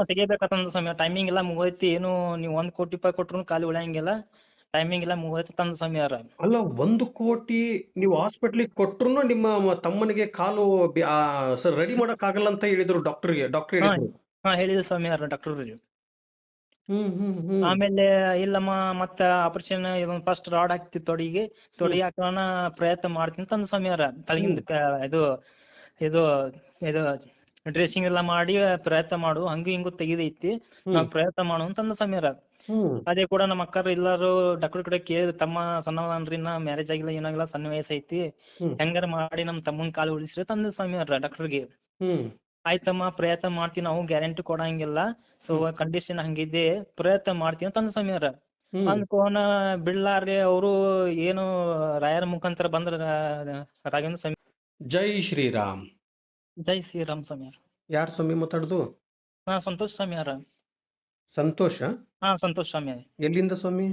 ತೆಗಿಬೇಕಂತಂದ ಸಮಯ ಟೈಮಿಂಗ್ ಎಲ್ಲ ಮುಗೈತಿ. ಏನು ನೀವು 1 ಕೋಟಿ ರೂಪಾಯಿ ಕೊಟ್ರು ಖಾಲಿ ಉಳಿಯಂಗಿಲ್ಲ. ಟೈಮಿಂಗ್ ಎಲ್ಲ ಮುಗೈತಿ ತಂದ ಸಮಯಾರ. ಅಲ್ಲ 1 ಕೋಟಿ ನೀವು ಹಾಸ್ಪಿಟ್ಲಿಗೆ ಕೊಟ್ರು ನಿಮ್ಮ ತಮ್ಮನಿಗೆ ಕಾಲು ಸರ್ ರೆಡಿ ಮಾಡಕ್ ಆಗಲ್ಲ ಅಂತ ಹೇಳಿದ್ರು ಡಾಕ್ಟರ್ ಹಾ ಹೇಳಿದ್ರು. ಹಾ ಹೇಳಿದ ಸಮಯಾರ ಡಾಕ್ಟರ್. ಹ್ಮ್. ಆಮೇಲೆ ಇಲ್ಲಮ್ಮ ಮತ್ತ ಆಪರೇಷನ್ ಇದೊಂದು ಫಸ್ಟ್ ರಾಡ್ ಹಾಕ್ತಿ ತೊಡಿಗೆ ಹಾಕೋಣ ಪ್ರಯತ್ನ ಮಾಡ್ತೀನಿ ತಂದ ಸಮಯಾರ. ತಳಗಿಂದ ಇದು ಇದು ಇದು ಡ್ರೆಸ್ಸಿಂಗ್ ಎಲ್ಲ ಮಾಡಿ ಪ್ರಯತ್ನ ಮಾಡು, ಹಂಗು ಹಿಂಗು ತೆಗಿದೈತಿ, ನಾವ್ ಪ್ರಯತ್ನ ಮಾಡು ಅಂತಂದ ಸಮಯಾರ. ಅದೇ ಕೂಡ ನಮ್ಮ ಅಕ್ಕರು ಎಲ್ಲಾರು ಡಾಕ್ಟರ್ ಕಡೆ ಕೇಳಿದ್ರು, ತಮ್ಮ ಸಣ್ಣವನ್ರಿ ಇನ್ನ ಮ್ಯಾರೇಜ್ ಆಗಿಲ್ಲ ಏನಾಗಿಲ್ಲ, ಸಣ್ಣ ವಯಸ್ಸೈತಿ, ಹೆಂಗಾರ ಮಾಡಿ ನಮ್ ತಮ್ಮನ್ ಕಾಲು ಉಳಿಸ್ರಿ ತಂದ ಸಮಯಾರ ಡಾಕ್ಟರ್ಗೆ. ಆಯ್ತಮ್ಮ ಪ್ರಯತ್ನ ಮಾಡ್ತೀನಿ, ನಾವು ಗ್ಯಾರಂಟಿ ಕೊಡಂಗಿಲ್ಲ, ಸೊ ಕಂಡೀಷನ್ ಹಂಗಿದ್ದೆ, ಪ್ರಯತ್ನ ಮಾಡ್ತೀನಿ ತಂದ ಸಮಯಾರ. ಅಂದ್ಕೋನ ಬಿಡ್ಲಾರ್ರಿ ಅವರು ಏನು ರಾಯರ ಮುಖಾಂತರ ಬಂದ್ರ ರಾಘವೇಂದ್ರ ಸ್ವಾಮಿ. ಜೈ ಶ್ರೀರಾಮ್. ಜೈ ಶ್ರೀರಾಮ್ ಸಮಯಾರ. ಯಾರು ಸ್ವಾಮಿ ಮಾತಾಡುದು? ಸಂತೋಷ್ ಸಮಯಾರ. ಸಂತೋಷ? ಸಂತೋಷ್ ಸ್ವಾಮಿ. ಎಲ್ಲಿಂದ ಸ್ವಾಮಿ?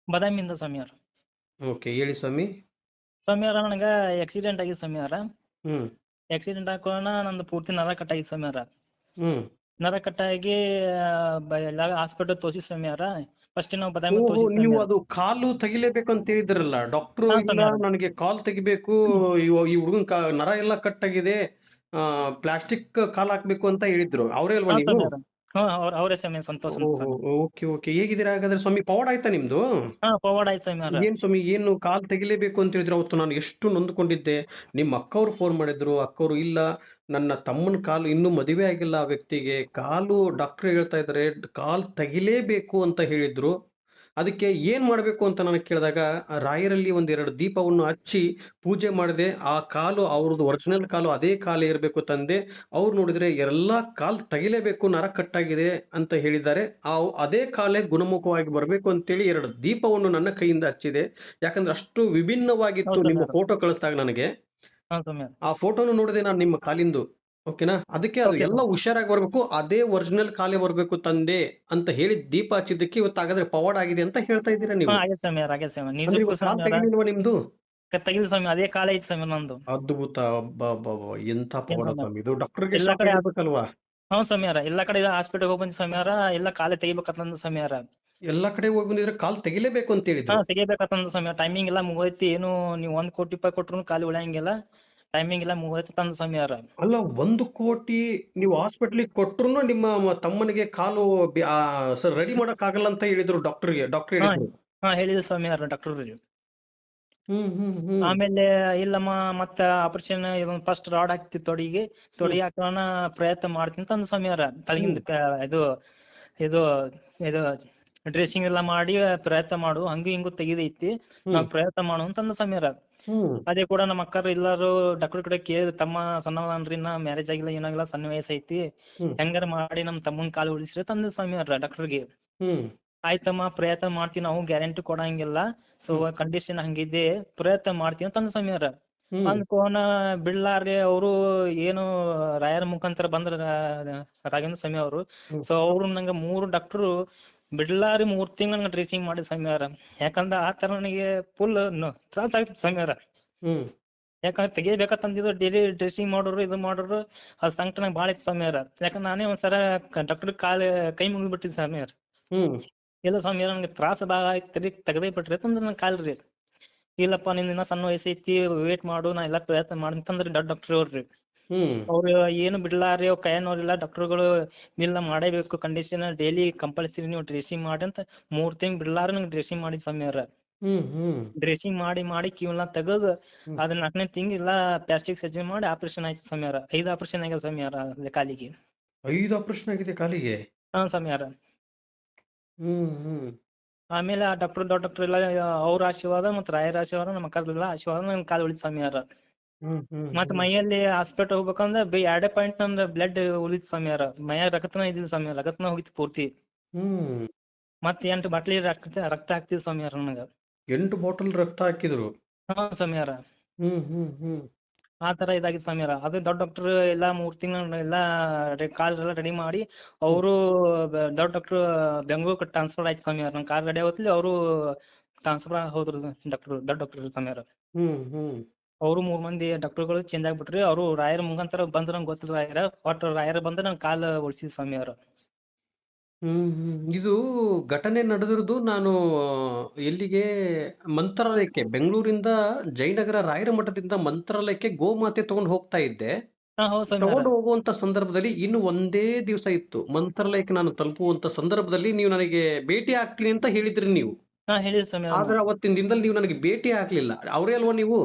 ಬದಾಮಿಯಿಂದ ಸಮಯಾರ. ಓಕೆ, ಹೇಳಿ ಸ್ವಾಮಿ. ಸಮಯಾರ ನನಗ ಆಕ್ಸಿಡೆಂಟ್ ಆಗಿದ್ ಸಮಯಾರ. ಆಕ್ಸಿಡೆಂಟ್ ಹಾಕೋಣ ನಂದು ಪೂರ್ತಿ ನರ ಕಟ್ ಆಗಿದ್ ಸಮಯಾರ. ನರ ಕಟ್ ಆಗಿ ಎಲ್ಲ ಹಾಸ್ಪಿಟಲ್ ತೋರಿಸಿ ಸಮಯಾರ. ಫಸ್ಟ್ ನಾವು ಬದಾಮಿ ತೋರಿಸಿ. ನೀವು ಅದು ಕಾಲು ತೆಗಿಲೇಬೇಕು ಅಂತ ಹೇಳಿದ್ರಲ್ಲ ಡಾಕ್ಟ್ರು? ಇಲ್ಲ ನನಗೆ ಕಾಲ್ ತೆಗಿಬೇಕು, ಈ ಹುಡುಗನ್ ನರ ಎಲ್ಲ ಕಟ್ ಆಗಿದೆ, ಪ್ಲಾಸ್ಟಿಕ್ ಕಾಲ್ ಹಾಕ್ಬೇಕು ಅಂತ ಹೇಳಿದ್ರು, ಅವರೇ ಅಲ್ವಾ ನೀವು? ಅವರೇ ಸ್ವಾಮಿ, ಸಂತೋಷ್. ಓಕೆ, ಹೇಗಿದ್ದೀರಾ ಹಾಗಾದ್ರೆ ಸ್ವಾಮಿ? ಪವಾಡ್ ಆಯ್ತಾ ನಿಮ್ದು? ಪವಾಡ್ ಆಯ್ತು ಸ್ವಾಮಿ. ಏನ್ ಸ್ವಾಮಿ, ಏನು ಕಾಲ್ ತೆಗಿಲೇಬೇಕು ಅಂತ ಹೇಳಿದ್ರು? ಅವತ್ತು ನಾನು ಎಷ್ಟು ನೊಂದ್ಕೊಂಡಿದ್ದೆ. ನಿಮ್ಮ ಅಕ್ಕವ್ರು ಫೋನ್ ಮಾಡಿದ್ರು, ಅಕ್ಕವ್ರು ಇಲ್ಲ ನನ್ನ ತಮ್ಮನ ಕಾಲು ಇನ್ನೂ ಮದುವೆ ಆಗಿಲ್ಲ, ಆ ವ್ಯಕ್ತಿಗೆ ಕಾಲು ಡಾಕ್ಟರ್ ಹೇಳ್ತಾ ಇದಾರೆ ಕಾಲ್ ತೆಗಿಲೇಬೇಕು ಅಂತ ಹೇಳಿದ್ರು. ಅದಕ್ಕೆ ಏನ್ ಮಾಡ್ಬೇಕು ಅಂತ ನಾನು ಕೇಳಿದಾಗ, ರಾಯರಲ್ಲಿ 2 ದೀಪವನ್ನು ಹಚ್ಚಿ ಪೂಜೆ ಮಾಡಿದೆ. ಆ ಕಾಲು ಅವ್ರದ್ದು ಒರಿಜಿನಲ್ ಕಾಲು ಅದೇ ಕಾಲೇ ಇರಬೇಕು ತಂದೆ. ಅವ್ರು ನೋಡಿದ್ರೆ ಎಲ್ಲಾ ಕಾಲ್ ತೆಗಿಲೇಬೇಕು, ನರ ಕಟ್ಟಾಗಿದೆ ಅಂತ ಹೇಳಿದ್ದಾರೆ. ಅದೇ ಕಾಲೇ ಗುಣಮುಖವಾಗಿ ಬರ್ಬೇಕು ಅಂತೇಳಿ 2 ದೀಪವನ್ನು ನನ್ನ ಕೈಯಿಂದ ಹಚ್ಚಿದೆ. ಯಾಕಂದ್ರೆ ಅಷ್ಟು ವಿಭಿನ್ನವಾಗಿತ್ತು ನಿಮ್ಮ ಫೋಟೋ ಕಳಿಸಿದಾಗ ನನಗೆ. ಆ ಫೋಟೋನು ನೋಡಿದೆ ನಾನು ನಿಮ್ಮ ಕಾಲಿಂದು. ಓಕೆನಾ? ಅದಕ್ಕೆ ಅದು ಎಲ್ಲ ಹುಷಾರಾಗಿ ಬರ್ಬೇಕು, ಅದೇ ಒರಿಜಿನಲ್ ಕಾಲೇ ಬರ್ಬೇಕು ತಂದೆ ಅಂತ ಹೇಳಿ ದೀಪ ಹಚ್ಚಿದ್ದಕ್ಕೆ ಇವತ್ತು ಹಾಗಾದ್ರೆ ಪವಾಡ್ ಆಗಿದೆ ಅಂತ ಹೇಳ್ತಾ ಇದ್ದೀರಾ ನೀವು? ತೆಗಿಲಿಲ್ವಾ ನಿಮ್ದು? ತೆಗಿಲ್ ಸ್ವಾಮಿ, ಅದೇ ಕಾಲ ಐತಿ ಸ್ವಾಮಿ ನಂದು. ಅದ್ಭುತ. ಎಂತ ಪವಾಡ ಸ್ವಾಮಿ ಇದು! ಡಾಕ್ಟರ್ಗೆ ಹೇಳ್ಬೇಕಲ್ವಾ? ಸ್ವಾಮಿಯಾರ ಎಲ್ಲಾ ಕಡೆ ಹಾಸ್ಪಿಟಲ್ ಹೋಗಿ ಬಂದ ಸ್ವಾಮಿಯಾರ, ಎಲ್ಲ ಕಾಲೇ ತೆಗಿಬೇಕಂತಂದ ಸ್ವಾಮಿಯಾರ. ಎಲ್ಲಾ ಕಡೆ ಹೋಗಿ ಬಂದಿದ್ರೆ ಕಾಲ್ ತೆಗಿಲೇಬೇಕು ಅಂತ ಹೇಳಿದ್ರು. ತೆಗಿಬೇಕಂತಂದ ಸಮಯ ಟೈಮಿಂಗ್ ಎಲ್ಲ ಮುಗೈತಿ. ಏನು ನೀವು 1 ಕೋಟಿ ರೂಪಾಯಿ ಕೊಟ್ರು ಖಾಲಿ ಉಳಿಯಂಗಿಲ್ಲ. ಟೈಮಿಂಗ್ ಎಲ್ಲ ಮುಗೈತಿ ತಂದ ಸಮಯಾರ. ಅಲ್ಲ 1 ಕೋಟಿ ನೀವು ಹಾಸ್ಪಿಟ್ಲಿಗೆ ಕೊಟ್ರು ನಿಮ್ಮ ತಮ್ಮನಿಗೆ ಕಾಲು ಸರ್ ರೆಡಿ ಮಾಡಕ್ ಆಗಲ್ಲ ಅಂತ ಹೇಳಿದ್ರು ಡಾಕ್ಟರ್ ಹೇಳಿದ್ರು. ಹೇಳಿದ ಸಮಯಾರ ಡಾಕ್ಟರ್. ಆಮೇಲೆ ಇಲ್ಲಮ್ಮ ಮತ್ತ ಆಪರೇಷನ್ ಇದೊಂದು ಫಸ್ಟ್ ರಾಡ್ ಹಾಕ್ತಿ ತೊಡಿಗೆ ಹಾಕೋಣ ಪ್ರಯತ್ನ ಮಾಡ್ತೀನಿ ತಂದ ಸಮಯಾರ. ತಳಗಿಂದ ಇದು ಇದು ಇದು ಡ್ರೆಸ್ಸಿಂಗ್ ಎಲ್ಲ ಮಾಡಿ ಪ್ರಯತ್ನ ಮಾಡು, ಹಂಗು ಹಿಂಗು ತೆಗಿದೈತಿ, ನಾವ್ ಪ್ರಯತ್ನ ಮಾಡು ಅಂತಂದ ಸಮಯಾರ. ಅದೇ ಕೂಡ ನಮ್ಮ ಅಕ್ಕರು ಎಲ್ಲಾರು ಡಾಕ್ಟರ್ ಕಡೆ ಕೇಳಿದ್ರು, ತಮ್ಮ ಸಣ್ಣವನ್ರಿ ಇನ್ನ ಮ್ಯಾರೇಜ್ ಆಗಿಲ್ಲ ಏನಾಗಿಲ್ಲ, ಸಣ್ಣ ವಯಸ್ಸೈತಿ, ಹೆಂಗಾರ ಮಾಡಿ ನಮ್ ತಮ್ಮನ್ ಕಾಲು ಉಳಿಸ್ರಿ ತಂದ ಸಮಯಾರ ಡಾಕ್ಟರ್ಗೆ. ಆಯ್ತಮ್ಮ ಪ್ರಯತ್ನ ಮಾಡ್ತೀನಿ, ನಾವು ಗ್ಯಾರಂಟಿ ಕೊಡಂಗಿಲ್ಲ, ಸೊ ಕಂಡೀಷನ್ ಹಂಗಿದ್ದೆ, ಪ್ರಯತ್ನ ಮಾಡ್ತೀನಿ ತಂದ ಸಮಯಾರ. ಅಂದ್ಕೋನ ಬಿಡ್ಲಾರ್ರಿ ಅವರು ಏನು ರಾಯರ ಮುಖಾಂತರ ಬಂದ್ರ ರಾಘವೇಂದ್ರ ಸ್ವಾಮಿ ಅವರು. ಸೊ ಅವ್ರು ನಂಗ 3 ಡಾಕ್ಟರ್ ಬಿಡ್ಲಾರಿ 3 ತಿಂಗಳ ನಂಗೆ ಡ್ರೆಸ್ಸಿಂಗ್ ಮಾಡಿ ಸಮಯಾರ. ಯಾಕಂದ್ರ ಆ ತರ ನನಗೆ ಫುಲ್ ತ್ರಾಸ ಆಗ್ತಿತ್ತು ಸಮಯಾರ. ಯಾಕಂದ್ರೆ ತೆಗಿಬೇಕಂತಿದ್ರು, ಡೈಲಿ ಡ್ರೆಸ್ಸಿಂಗ್ ಮಾಡೋರು ಇದು ಮಾಡೋರು, ಅದ್ ಸಂಕಟ ನಂಗೆ ಬಾಳ ಇತ್ತು ಸಮಯಾರ. ಯಾಕಂದ್ರೆ ನಾನೇ ಒಂದ್ಸಲ ಡಾಕ್ಟರ್ ಕೈ ಮುಗಿದ್ಬಿಟ್ಟಿದ್ದೆ ಸಮಯಾರ. ಇಲ್ಲ ಸ್ವಾಮಿಯಾರ ನನ್ಗೆ ತ್ರಾಸ ಭಾಳ ಆಯ್ತ್ರಿ, ತೆಗದೇ ಬಿಟ್ರಿ ಅಂತಂದ್ರೆ ನನ್ ಕಾಲ್ರಿ. ಇಲ್ಲಪ್ಪ ನಿನ್ನ ಸಣ್ಣ ವಯಸ್ಸೈತಿ, ವೇಟ್ ಮಾಡು, ನಾ ಎಲ್ಲಾ ಪ್ರಯತ್ನ ಮಾಡ್ತಂದ್ರೆ ದೊಡ್ಡ ಡಾಕ್ಟರ್ ಅವ್ರಿ. ಅವ್ರು ಏನು ಬಿಡ್ಲಾರಿ, ಅವ್ರ ಕೈಯನ್ನೋರಿಲ್ಲ ಡಾಕ್ಟರ್ಗಳು, ಇಲ್ಲ ಮಾಡೇಬೇಕು ಕಂಡೀಷನ್, ಡೈಲಿ ಕಂಪಲ್ಸರಿ ನೀವು ಡ್ರೆಸ್ಸಿಂಗ್ ಮಾಡಿ ಅಂತ 3 ತಿಂಗ್ ಬಿಡ್ಲಾರ ನಂಗೆ ಡ್ರೆಸ್ಸಿಂಗ್ ಮಾಡಿ ಸಮಯಾರ. ಡ್ರೆಸ್ಸಿಂಗ್ ಮಾಡಿ ಕಿವಿನ ತೆಗದು ಅದನ್ನ 4ನೇ ತಿಂಗಳ ಪ್ಲಾಸ್ಟಿಕ್ ಸರ್ಜರಿ ಮಾಡಿ ಆಪರೇಷನ್ ಆಯ್ತು ಸಮಯಾರ. 5 ಆಪರೇಷನ್ ಆಗ್ಯಾವ ಸಮಯಾರ ಕಾಲಿಗೆ. 5 ಆಪರೇಷನ್ ಆಗಿದೆ ಕಾಲಿಗೆ? ಸಮಯಾರ. ಆಮೇಲೆ ಆ ಡಾಕ್ಟರ್ ದೊಡ್ಡ ಡಾಕ್ಟರ್ ಎಲ್ಲ ಅವ್ರ ಆಶೀರ್ವಾದ ಮತ್ತ್ ರಾಯರ ಆಶೀರ್ವಾದ, ನಮ್ಮ ಅಕ್ಕರ್ದೆಲ್ಲ ಆಶೀರ್ವಾದ ನನ್ ಕಾಲ್ ಉಳಿದ ಸಮಯಾರ. ಮತ್ ಮೈಯಲ್ಲಿ ಹಾಸ್ಪಿಟಲ್ ಹೋಗ್ಬೇಕಂದ್ರ 2 ಪಾಯಿಂಟ್ ನಂದು ಬ್ಲಡ್ ಉಳಿದ ಸಮಯಾರ. ಮೈಯಾಗ ರಕ್ತನ ಇದ್ದಿಲ್ಲ ಸಮಯಾರ, ರಕ್ತನ ಹೋಗಿತ್ತು ಪೂರ್ತಿ. ಮತ್ 8 ಬಾಟ್ಲಿ ರಕ್ತ ಹಾಕ್ತಿದ್ ಸಮಯಾರ ನನಗ. 8 ಬಾಟಲ್ ರಕ್ತ ಹಾಕಿದ್ರು? ಸಮಯಾರ. ಆ ತರ ಇದಾಗಿದ್ ಸಮಯಾರ. ಅದು ದೊಡ್ಡ ಡಾಕ್ಟರ್ ಎಲ್ಲಾ 3 ತಿಂಗಳ ಎಲ್ಲಾ ಕಾಲ್ ಎಲ್ಲ ರೆಡಿ ಮಾಡಿ, ಅವರು ದೊಡ್ಡ ಡಾಕ್ಟರ್ ಬೆಂಗಳೂರು ಟ್ರಾನ್ಸ್ಫರ್ ಆಯ್ತು ಸಮಯಾರ. ನನ್ ಕಾಲ್ ರೆಡಿ ಆಗೋತ್ಲಿ ಅವರು ಟ್ರಾನ್ಸ್ಫರ್ ಹೋದ್ರು ಡಾಕ್ಟರ್, ದೊಡ್ಡ ಡಾಕ್ಟರ್ ಸಮಯಾರ. ಅವರು 3 ಮಂದಿ ಡಾಕ್ಟರ್ಗಳು ಚೇಂಜ್ ಆಗ್ಬಿಟ್ರಿ. ಅವರು ರಾಯರ ಮುಖಾಂತರ ಬಂದ್ರ ಗೊತ್ತಿಲ್ಲ ರಾಯರ, ಒಟ್ಟು ರಾಯರ ಬಂದ್ರ ನನ್ ಕಾಲ್ ಉಳಿಸಿದ ಸಮಯಾರ. ಇದು ಘಟನೆ ನಡೆದಿರೋದು ನಾನು ಎಲ್ಲಿಗೆ ಮಂತ್ರಾಲಯಕ್ಕೆ ಬೆಂಗಳೂರಿಂದ ಜಯನಗರ ರಾಯರ ಮಠದಿಂದ ಮಂತ್ರಾಲಯಕ್ಕೆ ಗೋಮಾತೆ ತಗೊಂಡು ಹೋಗ್ತಾ ಇದ್ದೆ. ಹಾ ಹೌದು ಸ್ವಾಮಿಯಾರ. ತಗೊಂಡು ಹೋಗುವಂತ ಸಂದರ್ಭದಲ್ಲಿ ಇನ್ನು ಒಂದೇ ದಿವಸ ಇತ್ತು ಮಂತ್ರಾಲಯಕ್ಕೆ ನಾನು ತಲುಪುವಂತ ಸಂದರ್ಭದಲ್ಲಿ ನೀವು ನನಗೆ ಭೇಟಿ ಆಗ್ತೀನಿ ಅಂತ ಹೇಳಿದ್ರಿ ನೀವು. ಹಾ ಹೇಳಿದ್ರಿ ಸ್ವಾಮಿಯಾರ. ಆದ್ರೆ ಅವತ್ತಿನ ದಿನದಲ್ಲಿ ನೀವು ನನಗೆ ಭೇಟಿ ಆಗ್ಲಿಲ್ಲ. ಅವರೇ ಅಲ್ವಾ ನೀವು?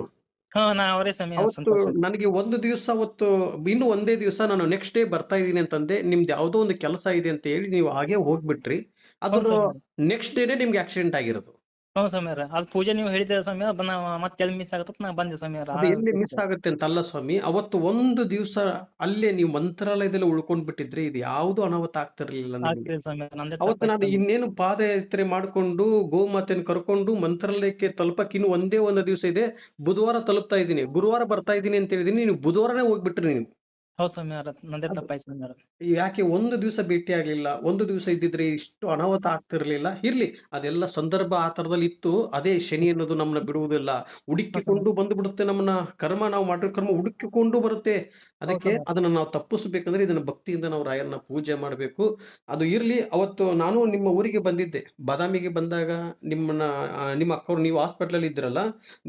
ಹಾ ನಾ ಅವರೇ ಸ್ವಾಮಿಯಾರ. ಅವತ್ತು ಸಂತೋಷ. ನನಗೆ ಒಂದು ದಿವಸ ಅವತ್ತು ಇನ್ನು ಒಂದೇ ದಿವಸ ನಾನು ನೆಕ್ಸ್ಟ್ ಡೇ ಬರ್ತಾ ಇದ್ದೀನಿ ಅಂತಂದೆ. ನಿಮ್ದು ಯಾವುದೋ ಒಂದು ಕೆಲಸ ಇದೆ ಅಂತ ಹೇಳಿ ನೀವು ಹಾಗೆ ಹೋಗ್ಬಿಟ್ರಿ. ಹೌದು ಅದ್ರ ಸ್ವಾಮಿಯಾರ. ನೆಕ್ಸ್ಟ್ ಡೇನೆ ನಿಮ್ಗೆ ಆಕ್ಸಿಡೆಂಟ್ ಆಗಿರೋದು. ಹೌದು ಸ್ವಾಮಿಯಾರ. ಅದ್ ಪೂಜೆ ನೀವು ಹೇಳಿದ್ದೀರ ಸ್ವಾಮಿಯಾರ, ನಾ ಮತ್ತೆ ಎಲ್ಲಿ ಮಿಸ್ ಆಗತ್ತ ನಾ ಬಂದೆ ಸ್ವಾಮಿಯಾರ. ಅದು ಎಲ್ಲಿ ಮಿಸ್ ಆಗುತ್ತೆ ಅಂತ ಅಲ್ಲ ಸ್ವಾಮಿ, ಅವತ್ತು ಒಂದು ದಿವಸ ಅಲ್ಲೇ ನೀವು ಮಂತ್ರಾಲಯದಲ್ಲಿ ಉಳ್ಕೊಂಡ್ ಬಿಟ್ಟಿದ್ರೆ ಇದು ಯಾವ್ದು ಅನಾಹುತ ಆಗ್ತಿರ್ಲಿಲ್ಲ ನಿಮಗೆ. ಆಗ್ತಿದೆ ಸ್ವಾಮಿಯಾರ, ನಂದೇ ಅವತ್ತು ತಪ್ಪಾಯ್ತು ನಾನು ಸ್ವಾಮಿಯಾರ. ಇನ್ನೇನು ಪಾದಯಾತ್ರೆ ಮಾಡ್ಕೊಂಡು ಗೋಮಾತೆಯನ್ನು ಕರ್ಕೊಂಡು ಮಂತ್ರಾಲಯಕ್ಕೆ ತಲುಪಕ್ಕೆ ಇನ್ನು ಒಂದೇ ಒಂದು ದಿವಸ ಇದೆ. ಬುಧವಾರ ತಲುಪ್ತಾ ಇದ್ದೀನಿ, ಗುರುವಾರ ಬರ್ತಾ ಇದ್ದೀನಿ ಅಂತ ಹೇಳಿದೀನಿ. ನೀವು ಬುಧವಾರನೇ ಹೋಗ್ಬಿಟ್ರಿ ನೀವು. ಹೌದು ಸ್ವಾಮಿಯಾರ, ನಂದೇ ಅದು ತಪ್ಪಾಯ್ತು ಸ್ವಾಮಿಯಾರ. ಯಾಕೆ ಒಂದು ದಿವಸ ಭೇಟಿ ಆಗ್ಲಿಲ್ಲ? ಒಂದು ದಿವಸ ಇದ್ದಿದ್ರೆ ಇಷ್ಟು ಅನಾಹುತ ಆಗ್ತಿರ್ಲಿಲ್ಲ. ಇರ್ಲಿ, ಅದೆಲ್ಲ ಸಂದರ್ಭ ಆ ತರದಲ್ಲಿ ಇತ್ತು. ಅದೇ ಶನಿ ಅನ್ನೋದು ನಮ್ಮನ್ನ ಬಿಡುವುದಿಲ್ಲ, ಹೌದು ಹುಡುಕಿಕೊಂಡು ಸ್ವಾಮಿಯಾರ. ಬಂದು ಬಿಡುತ್ತೆ. ನಮ್ಮನ್ನ ಕರ್ಮ, ನಾವು ಮಾಡಿರೋ ಕರ್ಮ ಹುಡುಕಿಕೊಂಡು ಬರುತ್ತೆ. ಹೌದು ಅದಕ್ಕೆ ಸ್ವಾಮಿಯಾರ. ಅದನ್ನ ನಾವು ತಪ್ಪಿಸ್ಬೇಕಂದ್ರೆ ಇದನ್ನ ಭಕ್ತಿಯಿಂದ ನಾವು ರಾಯರನ್ನ ಪೂಜೆ ಮಾಡ್ಬೇಕು. ಅದು ಇರ್ಲಿ. ಅವತ್ತು ನಾನು ನಿಮ್ಮ ಊರಿಗೆ ಬಂದಿದ್ದೆ. ಬಾದಾಮಿಗೆ ಬಂದಾಗ ನಿಮ್ಮನ್ನ ನಿಮ್ಮ ಅಕ್ಕವ್ರು, ನೀವು ಹಾಸ್ಪಿಟಲ್ ಅಲ್ಲಿ ಇದ್ರಲ್ಲ,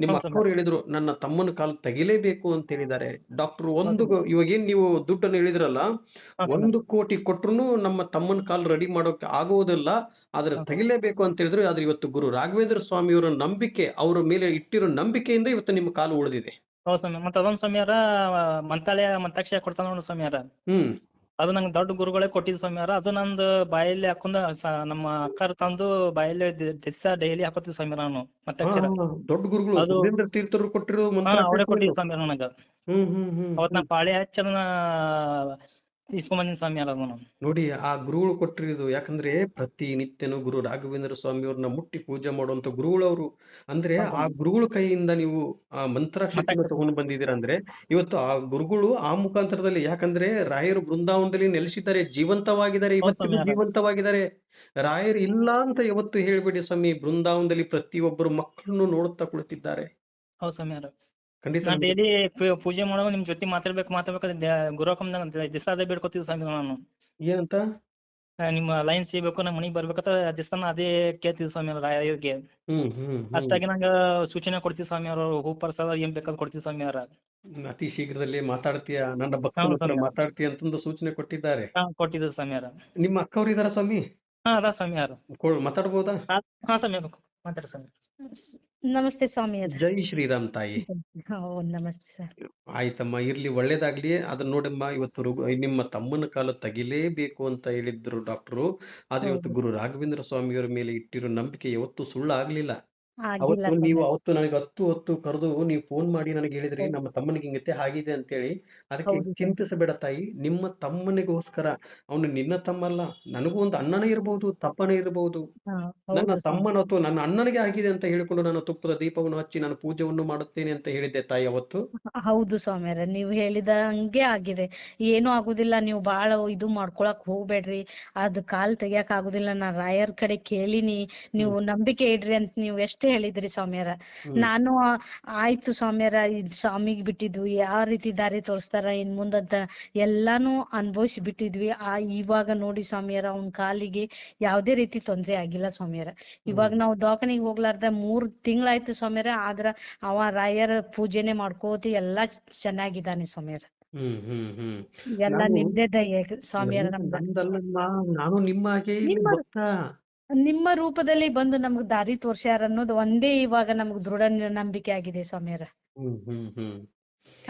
ನಿಮ್ಮ ಹೌದು ಅಕ್ಕವ್ರು ಸ್ವಾಮಿಯಾರ. ಹೇಳಿದ್ರು ನನ್ನ ತಮ್ಮನ ಕಾಲು ತೆಗಿಲೇಬೇಕು ಅಂತ ಹೇಳಿದ್ದಾರೆ ಡಾಕ್ಟರ್. ಹೌದು ಸ್ವಾಮಿಯಾರ. ಇವಾಗ ಏನ್ ನೀವು ದುಡ್ಡನ್ನು ಹೇಳಿದ್ರಲ್ಲ, ಹೌದು ಸ್ವಾಮಿಯಾರ. 1 ಕೋಟಿ ಕೊಟ್ರು ನಮ್ಮ ತಮ್ಮನ ಕಾಲ್ ರೆಡಿ ಮಾಡೋಕೆ ಆಗುವುದಿಲ್ಲ, ಆದ್ರೆ ಹೌದು. ತೆಗಿಲೇಬೇಕು ಅಂತ ಹೇಳಿದ್ರು. ಆದ್ರೆ ಇವತ್ತು ಗುರು ರಾಘವೇಂದ್ರ ಸ್ವಾಮಿಯವರ ನಂಬಿಕೆ, ಅವರ ಮೇಲೆ ಇಟ್ಟಿರೋ ನಂಬಿಕೆಯಿಂದ ಇವತ್ತು ನಿಮ್ಮ ಕಾಲು ಉಳಿದಿದೆ. ಹೌದು ಸ್ವಾಮಿ. ಮತ್ತೆ ಅದೊಂದು ಸ್ವಾಮಿಯಾರ, ಮಂತ್ರಾಲಯ ಮಂತ್ರಾಕ್ಷರ ಕೊಡ್ತಾನ ನೋಡು ಸ್ವಾಮಿಯಾರ, ಹ್ಮ್ ಅದು ನಂಗೆ ದೊಡ್ಡ ಗುರುಗಳೇ ಕೊಟ್ಟಿದ್ ಸ್ವಾಮಿಯಾರ. ಅದು ನಂದು ಬಾಯಲ್ಲಿ ಹಾಕೊಂಡ ನಮ್ಮ ಅಕ್ಕರ್ ತಂದು ಬಾಯಲ್ಲಿ ದಿವಸ ಡೈಲಿ ಹಾಕೋತಿದ್ ಸ್ವಾಮಿಯಾರ ನಾನು ಹಾ ಮಂತ್ರಾಕ್ಷರ. ದೊಡ್ಡ ಗುರುಗಳು ಅದು ಸುರೇಂದ್ರ ತೀರ್ಥರು ಕೊಟ್ಟಿರೋ ಹಾ ಅವರೇ ಮಂತ್ರಾಕ್ಷರ ಕೊಟ್ಟಿದ್ ಇದು. ಸ್ವಾಮಿಯಾರ ನನಗ. ಹ್ಮ್ ಹ್ಮ್ ಹ್ಮ್ ಅವತ್ ನಾ ಹ್ಮ್ ಪಾಳಿ ಹಚ್ಚಿ ಅದನ್ನ ಇಸ್ಕೊಂಬಂದಿನ ಸ್ವಾಮಿಯಾರ ಅದನ್ನ. ನೋಡಿ, ಆ ಗುರುಗಳು ಕೊಟ್ಟಿರೋದು. ಯಾಕಂದ್ರೆ ಪ್ರತಿನಿತ್ಯನೂ ಗುರು ರಾಘವೇಂದ್ರ ಸ್ವಾಮಿಯವ್ರನ್ನ ಮುಟ್ಟಿ ಪೂಜೆ ಮಾಡುವಂತ ಗುರುಗಳವರು. ಅಂದ್ರೆ ಹೌದು ಆ ಸ್ವಾಮಿ. ಗುರುಗಳ ಕೈಯಿಂದ ನೀವು ಆ ಮಂತ್ರಾಕ್ಷತೆನ ಮಂತ್ರಾಕ್ಷರ. ತಗೊಂಡು ಬಂದಿದ್ದೀರಾ ಅಂದ್ರೆ ಇವತ್ತು ಆ ಗುರುಗಳು ಆ ಮುಖಾಂತರದಲ್ಲಿ, ಯಾಕಂದ್ರೆ ರಾಯರು ಬೃಂದಾವನದಲ್ಲಿ ನೆಲೆಸಿದ್ದಾರೆ, ಜೀವಂತವಾಗಿದ್ದಾರೆ, ಹೌದು ಇವತ್ತಿಗೂ ಸ್ವಾಮಿಯಾರ. ಜೀವಂತವಾಗಿದ್ದಾರೆ. ರಾಯರು ಇಲ್ಲ ಅಂತ ಯಾವತ್ತು ಹೇಳ್ಬೇಡಿ ಸ್ವಾಮಿ. ಬೃಂದಾವನದಲ್ಲಿ ಪ್ರತಿಯೊಬ್ಬರು ಮಕ್ಕಳನ್ನು ನೋಡುತ್ತಾ ಕುಳಿತಿದ್ದಾರೆ. ಹೌದು ಸ್ವಾಮಿಯಾರ. ಖಂಡಿತ ನಾ ನಮ್ಗೆ ಡೈಲಿ ಪೂಜೆ ಮಾಡುವಾಗ ನಿಮ್ ಜೊತೆ ಮಾತಾಡ್ಬೇಕು ಗುರುವಾಕಂದ ದಿವಸ ಅದೇ ಬೇಡ್ಕೊತಿದ್ದೆ ಸ್ವಾಮಿ ನಾನು. ಏನಂತ. ನಿಮ್ಮ ಲೈನ್ ಸಿಗ್ಬೇಕು, ನಮ್ ಮನಿಗ್ ಬರ್ಬೇಕಂತ ದಿವಸನ ಅದೇ ಕೇಳ್ತಿದ್ದೆ ಸ್ವಾಮಿ ರಾಯರಿಗೆ. ಹ್ಮ್ ಹ್ಮ್ ಹ್ಮ್ ಅಷ್ಟಾಗಿ ನಂಗ ಸೂಚನೆ ಕೊಡ್ತಿದ್ ಸ್ವಾಮಿ ಅವರು, ಹೂ ಪ್ರಸಾದ ಏನ್ ಬೇಕಾದ್ ಕೊಡ್ತಿದ್ ಸ್ವಾಮಿ ಅವ್ರ. ಅತಿ ಶೀಘ್ರದಲ್ಲಿ ಮಾತಾಡ್ತೀಯ, ನನ್ನ ಭಕ್ತನ ಹೌದು ಹತ್ರ ಸ್ವಾಮಿ. ಮಾತಾಡ್ತೀಯ ಅಂತಂದು ಸೂಚನೆ ಕೊಟ್ಟಿದ್ದಾರೆ. ಹಾ ಕೊಟ್ಟಿದ್ರು ಸ್ವಾಮಿ ಅವ್ರ. ನಿಮ್ಮ ಅಕ್ಕವ್ರು ಇದಾರ ಸ್ವಾಮಿ? ಹಾ ಅದ ಸ್ವಾಮಿ ಅವ್ರ. ಮಾತಾಡ್ಬೋದಾ? ಹಾ ಸ್ವಾಮಿ ಮಾತಾಡ್ರಿ ಸ್ವಾಮಿ. ನಮಸ್ತೆ ಸ್ವಾಮಿಯರ. ಜೈ ಶ್ರೀರಾಮ್ ತಾಯಿ. ನಮಸ್ತೆ ಸರ್. ಆಯ್ತಮ್ಮ, ಇರ್ಲಿ, ಒಳ್ಳೇದಾಗ್ಲಿ. ಅದನ್ನ ನೋಡಮ್ಮ, ಇವತ್ತು ನಿಮ್ಮ ತಮ್ಮನ ಕಾಲು ತೆಗಿಲೇಬೇಕು ಅಂತ ಹೇಳಿದ್ರು ಡಾಕ್ಟ್ರು. ಆದ್ರೆ ಇವತ್ತು ಹೌದು. ಗುರು ರಾಘವೇಂದ್ರ ಸ್ವಾಮಿಯವರ ಮೇಲೆ ಇಟ್ಟಿರೋ ನಂಬಿಕೆ ಯಾವತ್ತೂ ಸುಳ್ಳು ಆಗ್ಲಿಲ್ಲ. ಆಗಿಲ್ಲ ಅವತ್ತು ನನಗೆ ಹತ್ತು ಕರೆದು ನೀವು ಫೋನ್ ಮಾಡಿ ನನಗೆ ಹೇಳಿದ್ರಿ, ಹೌದು. ನಮ್ಮ ತಮ್ಮನಿಗೆ ಹಿಂಗತ್ತೆ ಆಗಿದೆ ಅಂತೇಳಿ. ಅದಕ್ಕೆ ಹೌದು ಸರ್. ಚಿಂತಿಸಬೇಡ ತಾಯಿ. ನಿಮ್ಮ ತಮ್ಮನಿಗೋಸ್ಕರ, ಅವನು ನಿನ್ನ ತಮ್ಮ ಅಲ್ಲ, ನನಗೂ ಒಂದು ಅಣ್ಣನೇ ಇರಬಹುದು, ತಪ್ಪನೇ ಇರಬಹುದು. ಹಾ, ನನ್ನ ಹೌದು ಸ್ವಾಮಿ. ತಮ್ಮನ ಅಥವಾ ನನ್ನ ಅಣ್ಣನಿಗೆ ಆಗಿದೆ ಅಂತ ಹೇಳಿಕೊಂಡು ನಾನು ತುಪ್ಪದ ದೀಪವನ್ನು ಹಚ್ಚಿ ನಾನು ಪೂಜೆಯನ್ನು ಮಾಡುತ್ತೇನೆ ಅಂತ ಹೇಳಿದ್ದೆ ತಾಯಿ ಅವತ್ತು. ಹೌದು ಸ್ವಾಮಿಯರ, ನೀವು ಹೇಳಿದ ಹಂಗೆ ಆಗಿದೆ. ಏನು ಆಗುದಿಲ್ಲ, ನೀವು ಬಾಳ ಇದು ಮಾಡ್ಕೊಳಕ್ ಹೋಗ್ಬೇಡ್ರಿ. ಅದ್ ಕಾಲ್ ತೆಗಿಯಕ್ ಆಗುದಿಲ್ಲ, ನಾ ರಾಯರ್ ಕಡೆ ಕೇಳಿನಿ, ನೀವು ನಂಬಿಕೆ ಇಡ್ರಿ ಅಂತ ನೀವು ಎಷ್ಟೇ ಹೇಳಿದ್ರಿ ಸ್ವಾಮಿಯರ. ನಾನು ಆಯ್ತು ಸ್ವಾಮಿಯರ, ಇದ್ ಸ್ವಾಮಿಗ್ ಬಿಟ್ಟಿದ್ವಿ, ಯಾವ ರೀತಿ ದಾರಿ ತೋರಿಸ್ತಾರ ಇನ್ ಮುಂದಂತ ಎಲ್ಲಾನು ಅನುಭವಿಸಿ ಬಿಟ್ಟಿದ್ವಿ. ಇವಾಗ ನೋಡಿ ಸ್ವಾಮಿಯರ, ಅವ್ನ ಕಾಲಿಗೆ ಯಾವ್ದೇ ರೀತಿ ತೊಂದ್ರೆ ಆಗಿಲ್ಲ ಸ್ವಾಮಿಯರ. ಇವಾಗ ನಾವು ದವಾಖಾನಿಗೆ ಹೋಗ್ಲಾರ್ದ 3 ತಿಂಗಳಾಯ್ತು ಸ್ವಾಮಿಯರ. ಆದ್ರ ಅವ ರಾಯರ ಪೂಜೆನೆ ಮಾಡ್ಕೋತಿ ಎಲ್ಲಾ ಚೆನ್ನಾಗಿದ್ದಾನೆ ಸ್ವಾಮಿಯರ. ಎಲ್ಲಾ ನಾನು ನಿಮ್ದೇ ದಯೆ ಸ್ವಾಮಿಯರ. ನಮ್ದ ನಾನು ನಿಮ್ಮ ಹಾಗೆ ಇಲ್ಲಿ ನಿಮ್ಮ ಭಕ್ತ. ನಿಮ್ಮ ರೂಪದಲ್ಲಿ ಬಂದು ನಮ್ಗ್ ದಾರಿ ತೋರ್ಸ್ಯಾರ ಅನ್ನೋದು ಒಂದೇ ಇವಾಗ ನಮ್ಗ್ ದೃಢ ನಂಬಿಕೆ ಆಗಿದೆ ಸ್ವಾಮಿಯರ. ಹ್ಮ್ ಹ್ಮ್ ಹ್ಮ್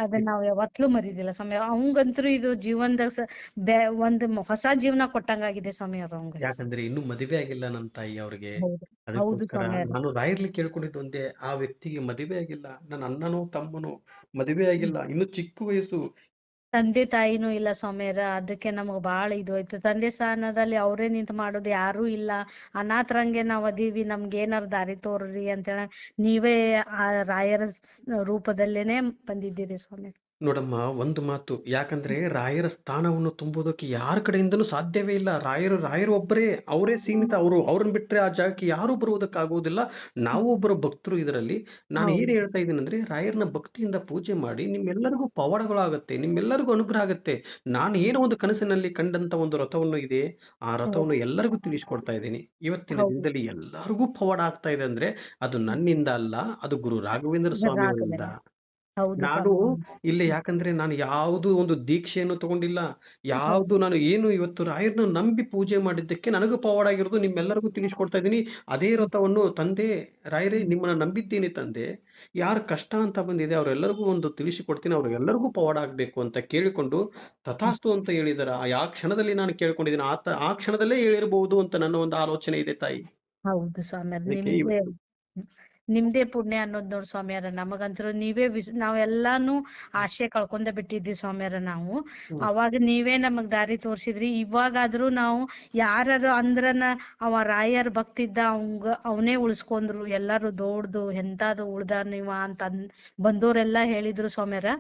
ಅದನ್ನ ನಾವ್ ಯಾವತ್ಲೂ ಮರಿದಿಲ್ಲ ಸ್ವಾಮಿಯರ. ಅವಂಗಂತೂ ಇದು ಜೀವನದಾಗ ಒಂದ್ ಹೊಸ ಜೀವನ ಕೊಟ್ಟಂಗಾಗಿದೆ ಸ್ವಾಮಿಯವ್ರ ಅವಂಗ. ಯಾಕಂದ್ರೆ ಇನ್ನು ಮದುವೆ ಆಗಿಲ್ಲ ನನ್ನ ತಾಯಿ ಅವ್ರಿಗೆ. ಹೌದು. ಹೌದು ಅದಕ್ಕೋಸ್ಕರ ಸ್ವಾಮಿಯರ. ನಾನು ರಾಯರ್ಲಿ ಕೇಳ್ಕೊಂಡಿದ್ದು ಒಂದೇ, ಆ ವ್ಯಕ್ತಿಗೆ ಮದುವೆ ಆಗಿಲ್ಲ, ನನ್ನ ಅಣ್ಣನೋ ತಮ್ಮನೋ ಮದುವೆ ಆಗಿಲ್ಲ, ಇನ್ನು ಚಿಕ್ಕ ವಯಸ್ಸು. ತಂದೆ ತಾಯಿನೂ ಇಲ್ಲ ಸ್ವಾಮಿಯರ. ಅದಕ್ಕೆ ನಮಗ್ ಬಾಳ ಇದು ಐತೆ. ತಂದೆ ಸ್ಥಾನದಲ್ಲಿ ಅವ್ರೇ ನಿಂತ್ ಮಾಡೋದು, ಯಾರು ಇಲ್ಲ, ಅನಾಥರಂಗೆ ನಾವ್ ಅದೀವಿ, ನಮ್ಗೆ ಏನಾರ ದಾರಿ ತೋರ್ರಿ ಅಂತೇಳ ನೀವೇ ಆ ರಾಯರ ರೂಪದಲ್ಲೇನೆ ಬಂದಿದ್ದೀರಿ ಸ್ವಾಮಿ. ನೋಡಮ್ಮ, ಒಂದು ಮಾತು, ಯಾಕಂದ್ರೆ ರಾಯರ ಸ್ಥಾನವನ್ನು ತುಂಬುವುದಕ್ಕೆ ಯಾರ ಕಡೆಯಿಂದನೂ ಸಾಧ್ಯವೇ ಇಲ್ಲ. ರಾಯರು ಒಬ್ಬರೇ, ಅವರೇ ಸೀಮಿತ. ಅವ್ರನ್ನ ಬಿಟ್ರೆ ಆ ಜಾಗಕ್ಕೆ ಯಾರು ಬರುವುದಕ್ಕಾಗುವುದಿಲ್ಲ. ನಾವು ಒಬ್ಬರು ಭಕ್ತರು. ಇದರಲ್ಲಿ ನಾನು ಏನ್ ಹೌದು ಹೇಳ್ತಾ ಇದ್ದೀನಿ ಅಂದ್ರೆ, ರಾಯರನ್ನ ಭಕ್ತಿಯಿಂದ ಪೂಜೆ ಮಾಡಿ ನಿಮ್ಮೆಲ್ಲರಿಗೂ ಪವಾಡಗಳಾಗತ್ತೆ, ನಿಮ್ಮೆಲ್ಲರಿಗೂ ಅನುಗ್ರಹ ಆಗತ್ತೆ. ನಾನು ಏನೋ ಒಂದು ಕನಸಿನಲ್ಲಿ ಕಂಡಂತ ಒಂದು ರಥವನ್ನು ಇದೆ, ಆ ರಥವನ್ನು ಎಲ್ಲರಿಗೂ ತಿಳಿಸ್ಕೊಡ್ತಾ ಇದ್ದೀನಿ. ಇವತ್ತಿನ ಹೌದು ದಿನದಲ್ಲಿ ಎಲ್ಲರಿಗೂ ಪವಾಡ ಆಗ್ತಾ ಇದೆ ಅಂದ್ರೆ ಅದು ನನ್ನಿಂದ ಅಲ್ಲ, ಅದು ಗುರು ರಾಘವೇಂದ್ರ ಸ್ವಾಮಿಯವರಿಂದ. ರಾಘವೇಂದ್ರ ಹೌದು ನಾನು ಸ್ವಾಮಿ. ಇಲ್ಲಿ ಯಾಕಂದ್ರೆ ನಾನು ಯಾವುದು ಒಂದು ದೀಕ್ಷೆಯನ್ನು ತಗೊಂಡಿಲ್ಲ. ಹೌದು ನಾನು ಏನು ಇವತ್ತು ರಾಯರನ್ನ ನಂಬಿ ಪೂಜೆ ಮಾಡಿದ್ದಕ್ಕೆ ನನಗೂ ಪವಾಡ ಆಗಿರೋದು ನಿಮ್ಮೆಲ್ಲರಿಗೂ ತಿಳಿಸ್ಕೊಡ್ತಾ ಇದ್ದೀನಿ. ಅದೇ ರಥವನ್ನು ತಂದೆ, ರಾಯರೇ ನಿಮ್ಮನ್ನ ನಂಬಿದ್ದೀನಿ ತಂದೆ, ಯಾರ ಕಷ್ಟ ಅಂತ ಬಂದಿದೆ ಅವರೆಲ್ಲರಿಗೂ ಒಂದು ತಿಳಿಸಿಕೊಡ್ತೀನಿ, ಅವ್ರಿಗೆಲ್ಲರಿಗೂ ಪವಾಡ ಆಗ್ಬೇಕು ಅಂತ ಕೇಳಿಕೊಂಡು ತಥಾಸ್ತು ಅಂತ ಹೇಳಿದಾರೆ. ಆ ಕ್ಷಣದಲ್ಲಿ ನಾನು ಕೇಳ್ಕೊಂಡಿದ್ದೀನಿ, ಆ ಕ್ಷಣದಲ್ಲೇ ಹೇಳಿರಬಹುದು ಅಂತ ನನ್ನ ಒಂದು ಆಲೋಚನೆ ಇದೆ ತಾಯಿ. ಹೌದು ಸ್ವಾಮಿಯವ್ರ. ಅದಕ್ಕೆ ನಿಮ್ದೇ ಇವತ್ತು ನಿಮ್ದೇ ಪುಣ್ಯ ಅನ್ನೋದ್ ನೋಡ್ ಸ್ವಾಮಿಯವ್ರ. ನಮಗಂತೂ ನೀವೇ ನಾವೆಲ್ಲಾನು ಆಸೆ ಕಳ್ಕೊಂಡ ಬಿಟ್ಟಿದ್ವಿ ಸ್ವಾಮಿಯವ್ರ ನಾವು. ಹ್ಮ್. ಅವಾಗ ನೀವೇ ನಮಗ್ ದಾರಿ ತೋರ್ಸಿದ್ರಿ. ಇವಾಗಾದ್ರೂ ನಾವು ಯಾರು ಅಂದ್ರನ ಅವ ರಾಯರ್ ಭಕ್ತಿದ್ದ ಅವನೇ ಉಳಿಸ್ಕೊಂಡ್ರು. ಎಲ್ಲಾರು ದೊಡ್ದು ಎಂತಾದು ಉಳ್ದ ನೀವ ಅಂತ ಬಂದೋರೆಲ್ಲಾ ಹೇಳಿದ್ರು ಸ್ವಾಮಿಯರ.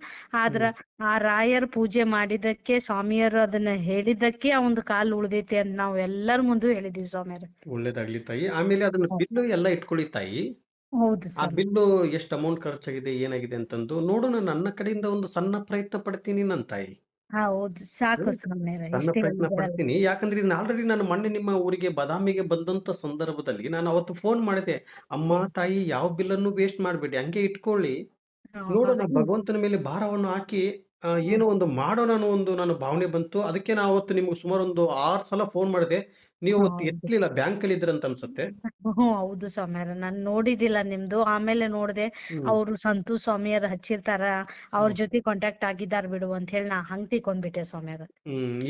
ಆದ್ರ ಆ ರಾಯರ್ ಪೂಜೆ ಮಾಡಿದಕ್ಕೆ, ಸ್ವಾಮಿಯರು ಅದನ್ನ ಹೇಳಿದ್ದಕ್ಕೆ ಅವಂದ್ ಕಾಲ್ ಉಳ್ದೈತಿ ಅಂತ ನಾವ್ ಎಲ್ಲಾರ ಮುಂದೂ ಹೇಳಿದ್ವಿ ಸ್ವಾಮಿಯರ. ಒಳ್ಳೇದಾಗ್ಲಿ ತಾಯಿ. ಆಮೇಲೆ ಅದನ್ನ ಬಿಲ್ಲು ಎಲ್ಲ ಇಟ್ಕೊಳ್ಳಿ ತಾಯಿ. ಹೌದು ಆ ಸ್ವಾಮಿ. ಬಿಲ್ಲು ಎಷ್ಟು ಅಮೌಂಟ್ ಖರ್ಚಾಗಿದೆ, ಏನಾಗಿದೆ ಅಂತಂದು ನೋಡೋಣ. ನನ್ನ ಕಡೆಯಿಂದ ಒಂದು ಸಣ್ಣ ಪ್ರಯತ್ನ ಪಡ್ತೀನಿ ನನ್ನ ತಾಯಿ. ಹೌದು ಸಾಕು ಹ್ಮ್. ಸ್ವಾಮಿಯರ. ಸಣ್ಣ ಇಷ್ಟೇ ಪ್ರಯತ್ನ ಹೇಳಿದ್ರಲ್ಲ. ಪಡ್ತೀನಿ. ಯಾಕಂದ್ರೆ ಇದನ್ನ ಆಲ್ರೆಡಿ ನಾನು ಮೊನ್ನೆ ನಿಮ್ಮ ಊರಿಗೆ ಬಾದಾಮಿಗೆ ಬಂದಂತ ಸಂದರ್ಭದಲ್ಲಿ ನಾನು ಅವತ್ತು ಫೋನ್ ಮಾಡಿದೆ. ಅಮ್ಮ ತಾಯಿ, ಯಾವ ಬಿಲ್ಲನ್ನು ವೇಸ್ಟ್ ಮಾಡ್ಬೇಡಿ, ಹಂಗೆ ಇಟ್ಕೊಳ್ಳಿ. ನೋಡೋಣ, ಭಗವಂತನ ಮೇಲೆ ಭಾರವನ್ನು ಹಾಕಿ ಏನೋ ಒಂದು ಮಾಡೋಣ ಅನ್ನೋ ಒಂದು ನನ್ನ ಭಾವನೆ ಬಂತು. ಅದಕ್ಕೆ ನಾ ಅವತ್ತು ನಿಮ್ಗೆ ಸುಮಾರು ಒಂದು 6 ಸಲ ಫೋನ್ ಮಾಡಿದೆ. ನೀವು ಅವತ್ತು ಹೌದು ಎತ್ತಲಿಲ್ಲ, ಬ್ಯಾಂಕ್ ಅಲ್ಲಿ ಇದ್ರಂತ ಅನ್ಸುತ್ತೆ. ಹೌದು ಸ್ವಾಮಿಯರ. ನಾನ್ ನೋಡಿದ್ದಿಲ್ಲ ನಿಮ್ದು. ಆಮೇಲೆ ನೋಡ್ದೆ ಹ್ಮ್. ಅವ್ರು ಸಂತು ಸ್ವಾಮಿಯರ್ ಹಚ್ಚಿರ್ತಾರ, ಅವ್ರ ಜೊತೆ ಕಾಂಟ್ಯಾಕ್ಟ್ ಆಗಿದಾರ್ ಬಿಡು ಅಂತ ಹೇಳಿ ನಾ ಹಂಗ್ ತಿಳ್ಕೊಂಡ್ಬಿಟ್ಟೆ ಸ್ವಾಮಿಯರ.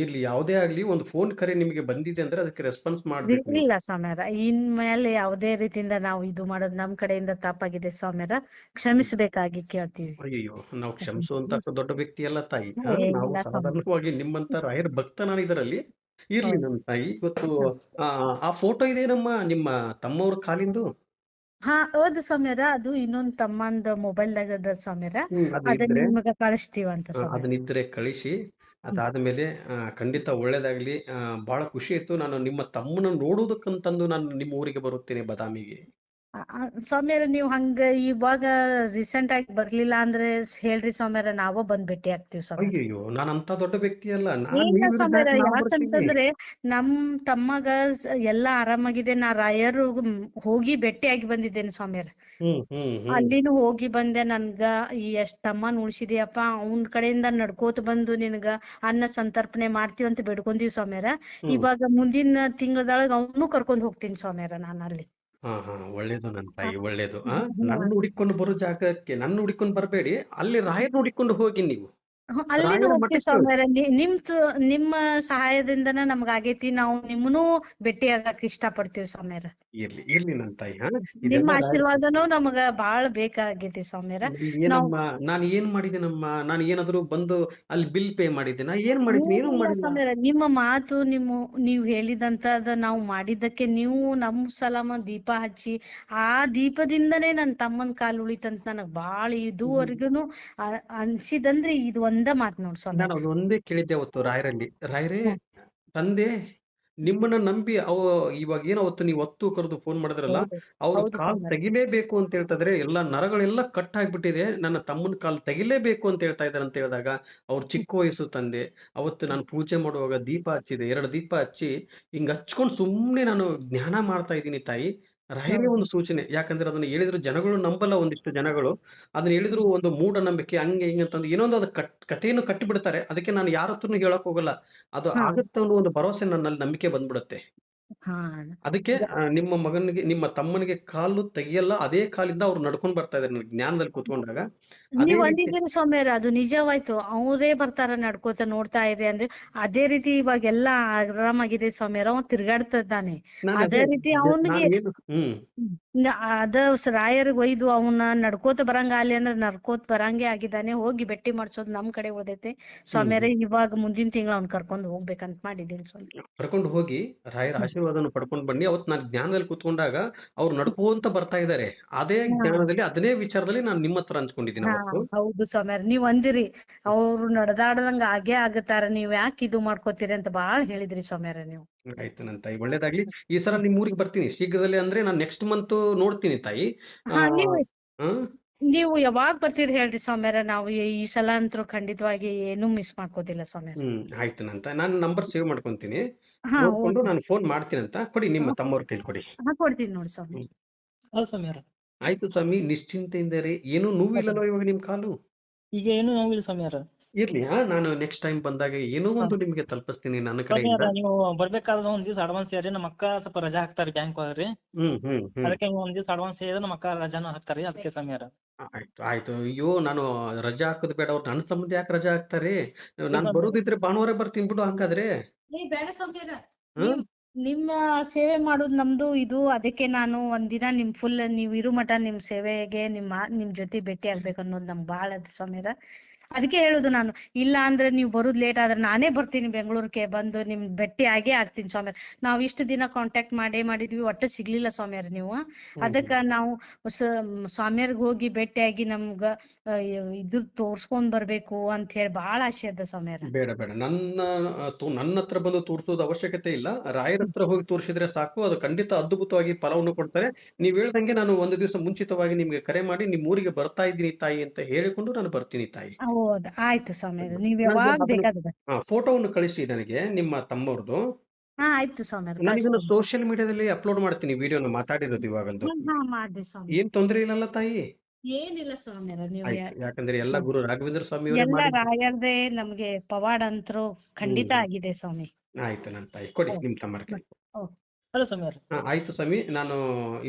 ಇರ್ಲಿ, ಯಾವುದೇ ಆಗ್ಲಿ, ಒಂದು ಫೋನ್ ಕರೆ ನಿಮಗೆ ಬಂದಿದೆ ಅಂದ್ರೆ ಅದಕ್ಕೆ ರೆಸ್ಪಾನ್ಸ್ ಮಾಡ್ಬೇಕು ನೀವು. ಇಲ್ಲ ಸ್ವಾಮಿಯರ, ಇನ್ಮೇಲೆ ಯಾವುದೇ ರೀತಿಯಿಂದ ನಾವು ಇದು ಮಾಡೋದು ನಮ್ ಕಡೆಯಿಂದ ತಪ್ಪಾಗಿದೆ ಸ್ವಾಮಿಯರ. ಕ್ಷಮಿಸಬೇಕಾಗಿ ಕೇಳ್ತೀವಿ. ಅಯ್ಯಯ್ಯೋ, ನಾವು ಕ್ಷಮಿಸುವಂತ ಅಷ್ಟು ದೊಡ್ಡ ವ್ಯಕ್ತಿ ಅಲ್ಲ ತಾಯಿ. ನಾವು ಇಲ್ಲ ಸ್ವಾಮಿ. ಸಾಧಾರಣವಾಗಿ ನಿಮ್ಮಂತ ರಾಯರ ಭಕ್ತ ನಾನು ಇದರಲ್ಲಿ. ಇರ್ಲಿ ಹೌದು ನನ್ನ ತಾಯಿ. ಇವತ್ತು ಆ ಆ ಫೋಟೋ ಇದೇನಮ್ಮ ನಿಮ್ಮ ತಮ್ಮವ್ರ ಕಾಲಿಂದು? ಹೌದು ಸ್ವಾಮಿಯರ. ಅದು ಇನ್ನೊಂದ್ ತಮ್ಮಂದ್ ಮೊಬೈಲ್ದಾಗ ಅದ ಸ್ವಾಮಿಯರ. ಅದು ಅದನ್ನ ಇದ್ರೆ ನಿಮಗ ಕಳಿಸ್ತೀವಂತ ಸ್ವಾಮಿಯರ. ಅದನ್ನಿದ್ರೆ ಕಳಿಸಿ. ಅದಾದ್ಮೇಲೆ ಖಂಡಿತ ಒಳ್ಳೇದಾಗ್ಲಿ. ಬಹಳ ಖುಷಿ ಆಯ್ತು. ನಾನು ನಿಮ್ಮ ತಮ್ಮನ ನೋಡುವುದಕ್ಕಂತಂದು ನಾನು ನಿಮ್ಮ ಊರಿಗೆ ಬರುತ್ತೇನೆ, ಬಾದಾಮಿಗೆ. ಸ್ವಾಮಿಯರ, ನೀವ್ ಹಂಗ ಇವಾಗ ರೀಸೆಂಟ್ ಆಗಿ ಬರ್ಲಿಲ್ಲ ಅಂದ್ರೆ ಹೇಳ್ರಿ ಸ್ವಾಮಿಯರ, ನಾವೋ ಬಂದ್ ಭೇಟಿ ಆಗ್ತೀವಿ ಸ್ವಾಮಿಯರ. ಅಯ್ಯಯ್ಯೋ, ನಾನು ಅಂತ ದೊಡ್ಡ ವ್ಯಕ್ತಿ ಅಲ್ಲ. ಇಲ್ಲ ಸ್ವಾಮಿಯರ, ನಾವು ಬರ್ತೀವಿ. ಯಾಕಂತಂದ್ರೆ ನಮ್ ತಮ್ಮಗ ಎಲ್ಲಾ ಆರಾಮಾಗಿದೆ. ನಾ ರಾಯರು ಹೋಗಿ ಭೇಟಿಯಾಗಿ ಬಂದಿದ್ದೇನೆ ಸ್ವಾಮಿಯರ. ಅಲ್ಲಿನೂ ಹೋಗಿ ಬಂದೆ. ನನ್ಗ ಎಷ್ಟ್ ತಮ್ಮನ್ ಉಳ್ಸಿದ್ಯಪ್ಪ, ಅವನ್ ಕಡೆಯಿಂದ ನಡ್ಕೋತ ಬಂದು ನಿನಗ ಅನ್ನ ಸಂತರ್ಪಣೆ ಮಾಡ್ತೀವಿ ಅಂತ ಬೇಡ್ಕೊಂತೀವಿ ಸ್ವಾಮಿಯರ. ಇವಾಗ ಮುಂದಿನ ತಿಂಗಳದೊಳಗ ಅವನು ಕರ್ಕೊಂಡ್ ಹೋಗ್ತೀನಿ ಸ್ವಾಮಿಯರ ನಾನು ಅಲ್ಲಿ. ಒಳ್ಳೇದು ನನ್ನ ತಾಯಿ, ಒಳ್ಳೇದು. ನನ್ನ ಹುಡಿಕೊಂಡು ಬರೋ ಜಾಗಕ್ಕೆ ನನ್ನ ಹುಡಿಕೊಂಡು ಬರಬೇಡಿ, ಅಲ್ಲಿ ರಾಯರ್ನ ಹುಡಿಕೊಂಡು ಹೋಗಿ ನೀವು. ಅಲ್ಲಿನೂ ರಾಯರ ಹೋಗ್ತೀವಿ ಮಠಕ್ಕೆ ಸ್ವಾಮಿಯರ. ನಿಮ್ಮ ಸಹಾಯದಿಂದನ ನಮ್ಗ ಆಗೈತಿ. ನಾವು ನಿಮ್ಮನ್ನೂ ಭೇಟಿ ಆಗಕ್ ಇಷ್ಟ ಪಡ್ತೀವಿ ಸ್ವಾಮಿಯರ. ಇರ್ಲಿ ಇರ್ಲಿ ನನ್ನ ತಾಯಿ. ನಿಮ್ಮ ಆಶೀರ್ವಾದನೂ ನಮಗ ಬಾಳ ಬೇಕಾಗೈತಿ ಸ್ವಾಮಿಯರ. ಏನಮ್ಮ, ನಾನು ಏನ್ ಮಾಡಿದ್ದೀನಮ್ಮ? ನಾನು ಏನಾದ್ರು ಬಂದು ಅಲ್ಲಿ ಬಿಲ್ ಪೇ ಮಾಡಿದ್ದೆ? ನಾ ಏನ್ ಮಾಡಿದ್ದೀನಿ? ಏನೂ ಮಾಡಿಲ್ಲ. ಸ್ವಾಮಿಯರ, ನಿಮ್ಮ ಮಾತು, ನೀವ್ ಹೇಳಿದಂತದ ನಾವು ಮಾಡಿದ್ದಕ್ಕೆ ನೀವು ನಮ್ ಸಲಾಮ ದೀಪ ಹಚ್ಚಿ, ಆ ದೀಪದಿಂದನೇ ನನ್ ತಮ್ಮನ್ ಕಾಲ್ ಉಳಿತಂತ ನನಗ್ ಬಾಳ ಇದುವರೆಗೂನು ಅನ್ಸಿದಂದ್ರೆ ಇದು ಒಂದ ಮಾತ್ ನೋಡ್ ಸ್ವಾಮಿ. ನಾನು ಅದೊಂದೇ ಕೇಳಿದ್ದೆ ಅವತ್ತು ರಾಯರಲ್ಲಿ. ರಾಯರೇ ತಂದೆ, ನಿಮ್ಮನ್ನ ನಂಬಿ ಇವಾಗ ಏನೋ ಅವತ್ತು ನೀವು ಹೊತ್ತು ಕರೆದು ಫೋನ್ ಮಾಡಿದ್ರಲ್ಲ, ಅವ್ರ ಕಾಲ್ ತೆಗಿಲೇಬೇಕು ಅಂತ ಹೇಳ್ತಾ ಇದ್ರೆ, ಎಲ್ಲಾ ನರಗಳೆಲ್ಲ ಕಟ್ ಆಗ್ಬಿಟ್ಟಿದೆ, ನನ್ನ ತಮ್ಮನ ಕಾಲ್ ತೆಗಿಲೇಬೇಕು ಅಂತ ಹೇಳ್ತಾ ಇದಾರೆ ಅಂತ ಹೇಳಿದಾಗ, ಅವ್ರ ಚಿಕ್ಕ ವಯಸ್ಸು ತಂದೆ. ಅವತ್ತು ನಾನು ಪೂಜೆ ಮಾಡುವಾಗ ದೀಪ ಹಚ್ಚಿದೆ, 2 ದೀಪ ಹಚ್ಚಿ ಹಿಂಗ್ ಹಚ್ಕೊಂಡ್ ಸುಮ್ನೆ ನಾನು ಜ್ಞಾನ ಮಾಡ್ತಾ ಇದ್ದೀನಿ ತಾಯಿ. ರಾಯರೇ ಒಂದು ಸೂಚನೆ. ಯಾಕಂದ್ರೆ ಅದನ್ನ ಹೇಳಿದ್ರು ಜನಗಳು ನಂಬಲ್ಲ. ಒಂದಿಷ್ಟು ಜನಗಳು ಅದನ್ನ ಹೇಳಿದ್ರು ಒಂದು ಮೂಢನಂಬಿಕೆ, ಹಂಗೆ ಹಿಂಗೆ ಅಂತಂದು ಏನೊಂದು ಅದು ಕಥೆಯನ್ನು ಕಟ್ಟಿ ಬಿಡ್ತಾರೆ. ಅದಕ್ಕೆ ನಾನು ಯಾರ ಹತ್ರನು ಹೇಳಕ್ ಹೋಗಲ್ಲ. ಅದು ಆಗುತ್ತೆ ಅನ್ನೋ ಒಂದು ಭರವಸೆ ನನ್ನಲ್ಲಿ, ನಂಬಿಕೆ ಬಂದ್ಬಿಡುತ್ತೆ. ಅದಕ್ಕೆ ನಿಮ್ಮ ಮಗನಿಗೆ, ನಿಮ್ಮ ತಮ್ಮನಿಗೆ ಕಾಲು ತೆಗಿಯಲ್ಲ, ಅದೇ ಕಾಲಿಂದ ಅವ್ರು ನಡ್ಕೊಂಡ್ ಬರ್ತಾ ಇದಾರೆ ಜ್ಞಾನದಲ್ಲಿ ಕೂತ್ಕೊಂಡಾಗ. ನೀವ್ ಅಂದಿದ್ದೀರಿ ಸ್ವಾಮಿಯರ, ಅದು ನಿಜವಾಯ್ತು. ಅವರೇ ಬರ್ತಾರ ನಡ್ಕೋತ, ನೋಡ್ತಾ ಇರಿ ಅಂದ್ರೆ. ಅದೇ ರೀತಿ ಇವಾಗ ಎಲ್ಲಾ ಆರಾಮಾಗಿದೆ ಸ್ವಾಮಿಯರ. ಅವ ತಿರ್ಗಾಡ್ತಿದ್ದಾನೆ. ಅದೇ ರೀತಿ ಅವನಿಗೆ ಅದ ರಾಯರ್ಗ್ ಒಯ್ದು ಅವನ ನಡ್ಕೋತ ಬರಂಗ ಅಲ್ಲಿ ಅಂದ್ರೆ ನಡ್ಕೋತ ಬರಂಗೆ ಆಗಿದ್ದಾನೆ. ಹೋಗಿ ಭೇಟಿ ಮಾಡ್ಸೋದ್ ನಮ್ ಕಡೆ ಉಳ್ದೈತೆ ಸ್ವಾಮಿಯರ. ಇವಾಗ ಮುಂದಿನ ತಿಂಗಳ ಅವ್ನ್ ಕರ್ಕೊಂಡ್ ಹೋಗ್ಬೇಕಂತ ಮಾಡಿದ್ದೀನಿ ಸ್ವಾಮಿ. ಕರ್ಕೊಂಡು ಹೋಗಿ ರಾಯರ ಆಶೀರ್ವಾದವನ್ನು ಪಡ್ಕೊಂಡು ಬನ್ನಿ. ಅವತ್ತು ನಾನು ಜ್ಞಾನದಲ್ಲಿ ಕೂತ್ಕೊಂಡಾಗ ಅವ್ರು ನಡ್ಕೊಂತ ಬರ್ತಾ ಇದ್ದಾರೆ. ಅದೇ ಹಾ ಜ್ಞಾನದಲ್ಲಿ ಅದನ್ನೇ ವಿಚಾರದಲ್ಲಿ ನಾನು ನಿಮ್ಮ ಹತ್ರ ಹಂಚ್ಕೊಂಡಿದ್ದೀನಿ ಹಾ ಅವತ್ತು. ಹೌದು ಸ್ವಾಮ್ಯಾರ, ನೀವ್ ಅಂದಿರಿ ಅವ್ರು ನಡ್ದಾಡ್ದಂಗ ಆಗೇ ಆಗತ್ತಾರ, ನೀವ್ ಯಾಕೆ ಇದು ಮಾಡ್ಕೋತೀರಿ ಅಂತ ಬಾಳ್ ಹೇಳಿದ್ರಿ ಸ್ವಾಮ್ಯಾರ ನೀವು. ಆಯ್ತು ನನ್ನ ತಾಯಿ, ಒಳ್ಳೇದಾಗ್ಲಿ. ಈ ಸಲ ನಿಮ್ ಊರಿಗೆ ಬರ್ತೀನಿ ಶೀಘ್ರದಲ್ಲೇ, ಅಂದ್ರೆ ನಾನು ನೆಕ್ಸ್ಟ್ ಮಂತ್ ನೋಡ್ತೀನಿ ತಾಯಿ. ಆ ಹಾ ನೀವು ಹ್ಮ್ ನೀವು ಯಾವಾಗ್ ಬರ್ತೀರಿ ಹೇಳ್ರಿ ಸ್ವಾಮ್ಯಾರ, ನಾವು ಈ ಸಲ ಅಂತೂ ಖಂಡಿತವಾಗಿ ಏನು ಮಿಸ್ ಮಾಡ್ಕೋತಿಲ್ಲ ಸ್ವಾಮ್ಯಾರ. ಆಯ್ತು ನನ್ನ ತಾಯಿ, ನಾನು ನಂಬರ್ ಸೇವ್ ಮಾಡ್ಕೊಂತೀನಿ. ಹಾ ನೋಡ್ಕೊಂಡು ಓಕೆ. ನಾನು ಫೋನ್ ಮಾಡ್ತೀನಂತ. ಕೊಡಿ, ನಿಮ್ಮ ತಮ್ಮವ್ರ ಕೈಲಿ ಕೊಡಿ. ಹಾ ಕೊಡ್ತೀನಿ ನೋಡಿ ಸ್ವಾಮಿ. ಹ್ಮ್. ಹೌದು ಸ್ವಾಮಿಯವ್ರ. ಆಯ್ತು ಸ್ವಾಮಿ, ನಿಶ್ಚಿಂತೆಯಿಂದ ಇರಿ. ಏನೂ ನೋವಿಲ್ಲല്ലോ ಇವಾಗ ನಿಮ್ ಕಾಲು? ಈಗ ಏನು ನೋವಿಲ್ಲ ಸ್ವಾಮಿಯವ್ರ. ಇರ್ಲಿ, ನಾನು ನೆಕ್ಸ್ಟ್ ಟೈಮ್ ಬಂದಾಗ ಏನೋ ಒಂದು ನಿಮ್ಗೆ ತಲುಪಿಸ್ತೀನಿ ನನ್ನ ಕಡೆಯಿಂದ. ಸ್ವಾಮಿಯವ್ರ, ನೀವು ಬರ್ಬೇಕಾದ್ರೆ ಒಂದ್ ದಿವ್ಸ ಅಡ್ವಾನ್ಸ್ ಸೇರಿ, ನಮ್ಮ ಅಕ್ಕ ಸ್ವಲ್ಪ ರಜಾ ಹಾಕ್ತಾರಿ ಬ್ಯಾಂಕ್ ಒಳಗ್ರಿ. ಅದಕ್ಕೆ ಒಂದ್ ದಿವ್ಸ ಅಡ್ವಾನ್ಸ್ ಸೇರಿದ್ರೆ ನಮ್ಮ ಅಕ್ಕ ರಜಾನು ಹಾಕ್ತಾರಿ, ಅದಕ್ಕೆ ಸ್ವಾಮಿಯವ್ರ. ಆಯ್ತು ಆಯ್ತು. ಅಯ್ಯೋ, ನಾನು ರಜಾ ಹಾಕೋದು ಬೇಡ, ಅವ್ರು ನನ್ನ ಸಂಬಂಧ ಯಾಕೆ ರಜಾ ಹಾಕ್ತಾರೆ? ನಾನು ಸ್ವಾಮಿ. ಬರೋದಿದ್ರೆ ಭಾನುವಾರ ಬರ್ತೀನಿ ಬಿಡು ಹಂಗಾದ್ರೆ. ಬೇಡ ಸ್ವಾಮ್ಯಾರ, ಹ್ಮ್ ನಿಮ್ಮ ಸೇವೆ ಮಾಡೋದು ನಮ್ದು ಇದು, ಅದಕ್ಕೆ ನಾನು ಒಂದಿನ ನಿಮ್ ಫುಲ್ ನೀವ್ ಇರು ಮಠ ನಿಮ್ ಸೇವೆಗೆ ನಿಮ್ ಜೊತೆ ಭೇಟಿ ಆಗ್ಬೇಕು ಅನ್ನೋದು ನಮ್ಗ್ ಬಾಳ ಅದ ಸ್ವಾಮ್ಯಾರ. ಅದಕ್ಕೆ ಹೇಳುದು ನಾನು, ಇಲ್ಲ ಅಂದ್ರೆ ನೀವು ಬರುದ್ ಲೇಟ್ ಆದ್ರೆ ನಾನೇ ಬರ್ತೀನಿ ಬೆಂಗಳೂರಿಗೆ, ಬಂದು ನಿಮ್ ಭೇಟಿ ಆಗೇ ಆಗ್ತೀನಿ ಸ್ವಾಮ್ಯಾರ. ನಾವ್ ಇಷ್ಟು ದಿನ ಕಾಂಟ್ಯಾಕ್ಟ್ ಮಾಡಿದ್ವಿ, ಒಟ್ಟ ಸಿಗ್ಲಿಲ್ಲ ಸ್ವಾಮ್ಯಾರ ನೀವು. ಅದಕ್ಕ ನಾವು ಸ್ವಾಮ್ಯಾರ್ಗ್ ಹೋಗಿ ಭೇಟಿಯಾಗಿ ನಮ್ಗ ಇದ್ರ ತೋರ್ಸ್ಕೊಂಡ್ ಬರ್ಬೇಕು ಅಂತ ಹೇಳಿ ಬಾಳ ಆಸೆ ಅದ ಸ್ವಾಮ್ಯಾರ. ಬೇಡ ಬೇಡ, ನನ್ನ ಹತ್ರ ಬಂದು ತೋರಿಸೋದು ಅವಶ್ಯಕತೆ ಇಲ್ಲ. ರಾಯರ ಹತ್ರ ಹೋಗಿ ತೋರಿಸಿದ್ರೆ ಸಾಕು, ಅದು ಖಂಡಿತ ಅದ್ಭುತವಾಗಿ ಫಲವನ್ನು ಕೊಡ್ತಾರೆ. ನೀವ್ ಹೇಳ್ದಂಗೆ ನಾನು ಒಂದು ದಿವಸ ಮುಂಚಿತವಾಗಿ ನಿಮ್ಗೆ ಕರೆ ಮಾಡಿ ನಿಮ್ ಊರಿಗೆ ಬರ್ತಾ ಇದ್ದೀನಿ ತಾಯಿ ಅಂತ ಹೇಳಿಕೊಂಡು ನಾನು ಬರ್ತೀನಿ ತಾಯಿ. ಹೌದ್ ಆಯ್ತು ಸ್ವಾಮ್ಯಾರ, ನೀವ್ ನನಗೆ ಯಾವಾಗ ಅದನ್ನು ಬೇಕಾದ್ರೆ. ಫೋಟೋವನ್ನು ಕಳಿಸಿ ನನಗೆ, ನಿಮ್ಮ ತಮ್ಮವ್ರದ್ದು. ಹಾ ಆಯ್ತು ಸ್ವಾಮ್ಯಾರ, ನಾನು ಇದನ್ನ ಕಳ್ಸ್ತೀನಿ. ಸೋಷಿಯಲ್ ಮೀಡಿಯಾದಲ್ಲಿ ಅಪ್ಲೋಡ್ ಮಾಡ್ತೀನಿ, ವಿಡಿಯೋನ ಮಾತಾಡಿರೋದು ಇವಾಗಂದು. ಹಾ ಮಾಡ್ರಿ ಸ್ವಾಮಿ, ಏನ್ ತೊಂದ್ರೆ ಇಲ್ಲಲ್ಲ ತಾಯಿ? ಏನಿಲ್ಲ ಸ್ವಾಮ್ಯಾರ. ನೀವು ಆಯ್ತು, ಯಾಕಂದ್ರೆ ಎಲ್ಲ ಗುರು ರಾಘವೇಂದ್ರ ಸ್ವಾಮಿ ಅವರೇ ಎಲ್ಲ ಮಾಡಿದ್ದು. ರಾಯರ್ದೇ ನಮ್ಗೆ ಪವಾಡ ಅಂತರೂ ಖಂಡಿತ ಹ್ಮ್ ಆಗಿದೆ ಸ್ವಾಮಿ. ಆಯ್ತು ನನ್ನ ತಾಯಿ, ಕೊಡಿ ಓ, ನಿಮ್ ತಮ್ಮರ ಕೈ. ಓ. ಅಲ್ಲ ಸ್ವಾಮಿಯವ್ರ. ಆಯ್ತು ಸ್ವಾಮಿ, ನಾನು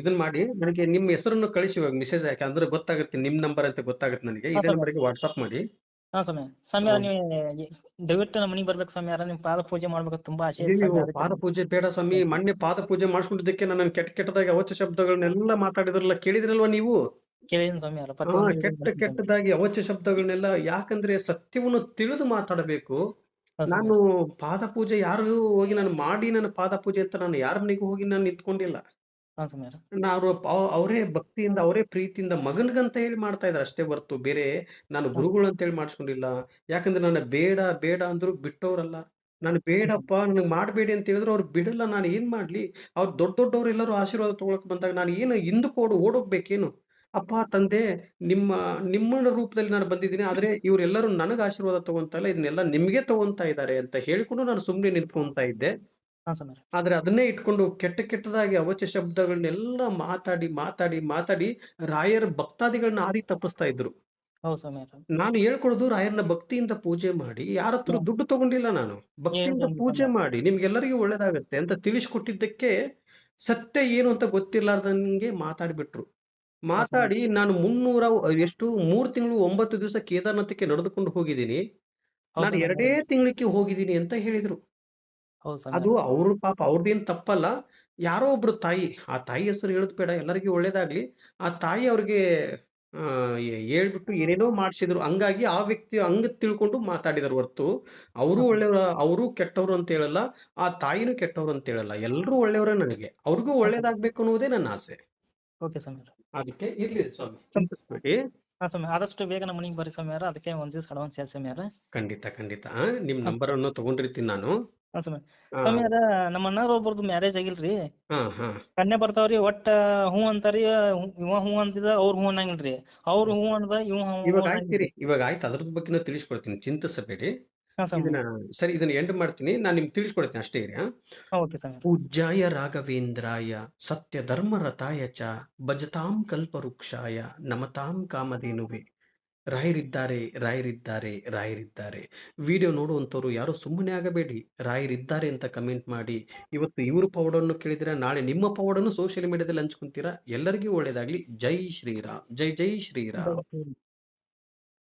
ಇದನ್ನ ಮಾಡಿ ನನಗೆ ನಿಮ್ಮ ಹೆಸರನ್ನು ಕಳಿಸಿ ಇವಾಗ ಮೆಸೇಜ್ ಹಾಕಿ, ಅಂದ್ರೆ ಗೊತ್ತಾಗುತ್ತೆ ನಿಮ್ ನಂಬರ್ ಅಂತ ಗೊತ್ತಾಗುತ್ತೆ ನನಗೆ. ಹಾ ಇದೇ ಸ್ವಾಮಿ. ನಂಬರ್ಗೆ ವಾಟ್ಸ್ಆಪ್ ಮಾಡಿ. ಹಾ ಸ್ವಾಮಿ. ಸ್ವಾಮಿಯವ್ರ, ನೀವು ದಯವಿಟ್ಟು ನಮ್ಮ ಮನೆಗೆ ಬರ್ಬೇಕು ಸ್ವಾಮಿಯವ್ರ. ನಿಮ್ ಪಾದ ಪೂಜೆ ಮಾಡ್ಬೇಕು ತುಂಬಾ ಆಸೆ ಇದೆ ಅಯ್ಯೋ, ಸ್ವಾಮಿ. ಅದಕ್ಕೆ ಪಾದ ಪೂಜೆ ಬೇಡ ಸ್ವಾಮಿ. ಮೊನ್ನೆ ಪಾದ ಪೂಜೆ ಮಾಡಿಸ್ಕೊಂಡಿದ್ದಕ್ಕೆ ನನ್ನ ಕೆಟ್ಟದಾಗಿ ಅವಾಚ್ಯ ಶಬ್ದಗಳನ್ನೆಲ್ಲ ಮಾತಾಡಿದ್ರಲ್ಲ, ಕೇಳಿದ್ರಲ್ವಾ ನೀವು? ಕೇಳಿದೀನಿ ಸ್ವಾಮಿಯವ್ರ, ಪ್ರತಿಯೊಂದು ವಿಡಿಯೋ ಬರ್ತೀನಿ ಸ್ವಾಮಿ. ಕೆಟ್ಟದಾಗಿ ಅವಾಚ್ಯ ಶಬ್ದಗಳನ್ನೆಲ್ಲ, ಯಾಕಂದ್ರೆ ಸತ್ಯವನ್ನು ತಿಳಿದು ಮಾತಾಡಬೇಕು. ಹಾ ನಾನು ಸ್ವಾಮಿಯವ್ರ. ಪಾದ ಪೂಜೆ ಯಾರಿಗೂ ಹೋಗಿ ನಾನು ಮಾಡಿ, ನನ್ನ ಪಾದ ಪೂಜೆ ಅಂತ ನಾನು ಯಾರ ಮನೆಗೂ ಹೋಗಿ ನಾನು ನಿಂತ್ಕೊಂಡಿಲ್ಲ. ಹಾ ಸ್ವಾಮಿಯವ್ರ. ನಾವು ಅವರೇ ಭಕ್ತಿಯಿಂದ, ಅವರೇ ಪ್ರೀತಿಯಿಂದ ಮಗನ್ಗಂತ ಹೇಳಿ ಮಾಡ್ತಾ ಇದಾರೆ ಅಷ್ಟೇ ಹೊರ್ತು ಬೇರೆ ನಾನು ಹಾ ಗುರುಗಳು ಅಂತ ಹೇಳಿ ಮಾಡಿಸ್ಕೊಂಡಿಲ್ಲ. ಯಾಕಂದ್ರೆ ನನ್ನ ಬೇಡ ಬೇಡ ಅಂದ್ರು ಬಿಟ್ಟವ್ರಲ್ಲ. ನಾನು ಬೇಡಪ್ಪ, ನನಗೆ ಮಾಡಬೇಡಿ ಅಂತ ಹೇಳಿದ್ರು ಅವ್ರು ಬಿಡಲ್ಲ. ನಾನು ಏನ್ ಮಾಡ್ಲಿ? ಅವ್ರು ದೊಡ್ಡವ್ರು ಎಲ್ಲರೂ ಆಶೀರ್ವಾದ ತಗೊಳಕ್ ಬಂದಾಗ ನಾನು ಏನು ಹಿಂದಕ್ಕೆ ಓಡೋಗ್ಬೇಕೇನು? ಅಪ್ಪ ತಂದೆ, ನಿಮ್ಮ ರೂಪದಲ್ಲಿ ನಾನು ಬಂದಿದ್ದೀನಿ, ಆದ್ರೆ ಇವರೆಲ್ಲರೂ ನನಗೆ ಆಶೀರ್ವಾದ ತಗೊಂತ ಇಲ್ಲ, ಇದನ್ನೆಲ್ಲ ನಿಮ್ಗೆ ತಗೊಂತಾ ಇದ್ದಾರೆ ಅಂತ ಹೇಳಿಕೊಂಡು ನಾನು ಸುಮ್ನೆ ನಿಂತ್ಕೊಂತಾ ಇದ್ದೆ. ಹಾ ಸ್ವಾಮಿಯವ್ರ. ಆದ್ರೆ ಅದನ್ನೇ ಇಟ್ಕೊಂಡು ಕೆಟ್ಟದಾಗಿ ಅವಾಚ್ಯ ಶಬ್ದಗಳನ್ನೆಲ್ಲ ಮಾತಾಡಿ ಮಾತಾಡಿ ಮಾತಾಡಿ ರಾಯರ ಭಕ್ತಾದಿಗಳನ್ನ ಆದಿ ತಪ್ಪಿಸ್ತಾ ಇದ್ರು. ಹೌದು ಸ್ವಾಮಿಯವ್ರ. ನಾನು ಹೇಳ್ಕೊಡೋದು ರಾಯರನ್ನ ಭಕ್ತಿಯಿಂದ ಪೂಜೆ ಮಾಡಿ, ಯಾರ ಹತ್ರ ದುಡ್ಡು ತಗೊಂಡಿಲ್ಲ. ನಾನು ಏನು ಭಕ್ತಿಯಿಂದ ಸ್ವಾಮಿ ಪೂಜೆ ಸ್ವಾಮಿಯವ್ರ. ಮಾಡಿ ನಿಮ್ಗೆಲ್ಲರಿಗೂ ಒಳ್ಳೇದಾಗತ್ತೆ ಅಂತ ತಿಳಿಸ್ಕೊಟ್ಟಿದ್ದಕ್ಕೆ ಸತ್ಯ ಏನು ಅಂತ ಗೊತ್ತಿರ್ಲಾರ್ದಂಗೆ ಮಾತಾಡ್ಬಿಟ್ರು. ಹಾ ಸ್ವಾಮಿ. ಮಾತಾಡಿ ನಾನು 3 ತಿಂಗಳು 9 ದಿವಸ ಕೇದಾರ್ನಾಥಕ್ಕೆ ನಡೆದುಕೊಂಡು ಹೋಗಿದ್ದೀನಿ. ಹೌದು ನಾನು ಸ್ವಾಮಿಯವ್ರ. 2 ತಿಂಗಳಿಗೆ ಹೋಗಿದ್ದೀನಿ ಅಂತ ಹೇಳಿದ್ರು. ಹೌದು ಅದು ಸ್ವಾಮಿಯವ್ರ. ಅವ್ರ ಪಾಪ, ಅವ್ರದ್ದೇನ್ ತಪ್ಪಲ್ಲ. ಯಾರೋ ಒಬ್ರು ತಾಯಿ, ಆ ತಾಯಿ ಹೆಸರು ಹೇಳೋದ್ ಬೇಡ, ಎಲ್ಲರಿಗೂ ಒಳ್ಳೇದಾಗ್ಲಿ. ಆ ತಾಯಿ ಅವ್ರಿಗೆ ಹೇಳ್ಬಿಟ್ಟು ಏನೇನೋ ಮಾಡ್ಸಿದ್ರು. ಹಂಗಾಗಿ ಆ ವ್ಯಕ್ತಿ ಹಂಗ ತಿಳ್ಕೊಂಡು ಮಾತಾಡಿದಾರೆ ಹೊರ್ತು ಅವರು ಹಾ ಸ್ವಾಮಿ. ಒಳ್ಳೆಯವ್ರ, ಅವರು ಕೆಟ್ಟವ್ರು ಅಂತ ಹೇಳಲ್ಲ, ಆ ತಾಯಿನೂ ಕೆಟ್ಟವ್ರು ಅಂತ ಹೇಳಲ್ಲ. ಎಲ್ರೂ ಒಳ್ಳೆಯವರೇ. ನನಗೆ ಅವ್ರಿಗೂ ಹಾ ಸ್ವಾಮಿ. ಒಳ್ಳೇದಾಗ್ಬೇಕು ಅನ್ನೋದೇ ನನ್ನ ಆಸೆ. ಓಕೆ ಸ್ವಾಮಿಯವ್ರ. ಅದಕ್ಕೆ ಇರ್ಲಿ ಸ್ವಾಮಿ, ಚಿಂತಿಸ್ಬೇಡಿ. ಹಾ ಸ್ವಾಮಿ, ಆದಷ್ಟು ಬೇಗ ನಮ್ಮ ಮನೆಗೆ ಬರ್ರಿ ಸ್ವಾಮಿಯವ್ರ. ಅದಕ್ಕೆ ಒಂದ್ ದಿವ್ಸ ಅಡ್ವಾನ್ಸ್ ಹೇಳಿ ಸ್ವಾಮಿಯವ್ರ. ಖಂಡಿತ ಖಂಡಿತ. ನಿಮ್ ಹಾ ನಂಬರ್ ಅನ್ನು ತಗೊಂಡಿರ್ತೀನಿ ನಾನು. ಹಾ ಸ್ವಾಮಿ. ಆ, ಸ್ವಾಮಿಯವ್ರ, ನಮ್ಮ ಅಣ್ಣಾರ ಒಬ್ಬರದು ಮ್ಯಾರೇಜ್ ಆಗಿಲ್ರಿ. ಹಾ ಹಾ ಕನ್ಯಾ ಬರ್ತಾವ್ರಿ, ಒಟ್ಟ ಹೂ ಅಂತಾರಿ. ಇವ ಹೂ ಅಂತಿದ, ಅವ್ರ ಹೂ ಅನ್ನಂಗಿಲ್ರಿ. ಅವ್ರು ಹೂ ಅಂದ, ಇವ ಹೂ ಇವಾಗ ಅನ್ನಂಗಿಲ್ರಿ. ಇವಾಗ ಆಯ್ತು, ಅದ್ರದ್ ಬಗ್ಗೆ ತಿಳಿಸ್ಕೊಡ್ತೀನಿ, ಚಿಂತಿಸಬೇಡಿ. ಹಾ ಸ್ವಾಮಿ. ಇದನ್ನ ಎಂಡ್ ಮಾಡ್ತೀನಿ, ನಾನು ನಿಮ್ಗೆ ತಿಳಿಸ್ಕೊಡ್ತೀನಿ ಅಷ್ಟೇ ಇರಿ. ಹಾ ಓಕೆ ಸ್ವಾಮಿ. ಪೂಜ್ಯಾಯ ರಾಘವೇಂದ್ರಾಯ ಸತ್ಯ ಧರ್ಮರತಾಯ ಚ ಭಜತಾಂ ಕಲ್ಪವೃಕ್ಷಾಯ ನಮತಾಂ ಕಾಮಧೇನುವೆ. ರಾಯರಿದ್ದಾರೆ, ರಾಯರಿದ್ದಾರೆ, ರಾಯರಿದ್ದಾರೆ. ವಿಡಿಯೋ ನೋಡುವಂತವ್ರು ಯಾರು ಸುಮ್ಮನೆ ಆಗಬೇಡಿ, ರಾಯರಿದ್ದಾರೆ ಅಂತ ಕಮೆಂಟ್ ಮಾಡಿ. ಇವತ್ತು ಇವ್ರ ಪವಾಡನ್ನು ಕೇಳಿದಿರಾ, ನಾಳೆ ನಿಮ್ಮ ಪವಾಡನ್ನು ಸೋಷಿಯಲ್ ಮೀಡಿಯಾದಲ್ಲಿ ಹಂಚ್ಕೊಂತೀರಾ. ಎಲ್ಲರಿಗೂ ಒಳ್ಳೇದಾಗ್ಲಿ. ಜೈ ಶ್ರೀರಾಮ್, ಜೈ ಜೈ ಶ್ರೀರಾಮ್.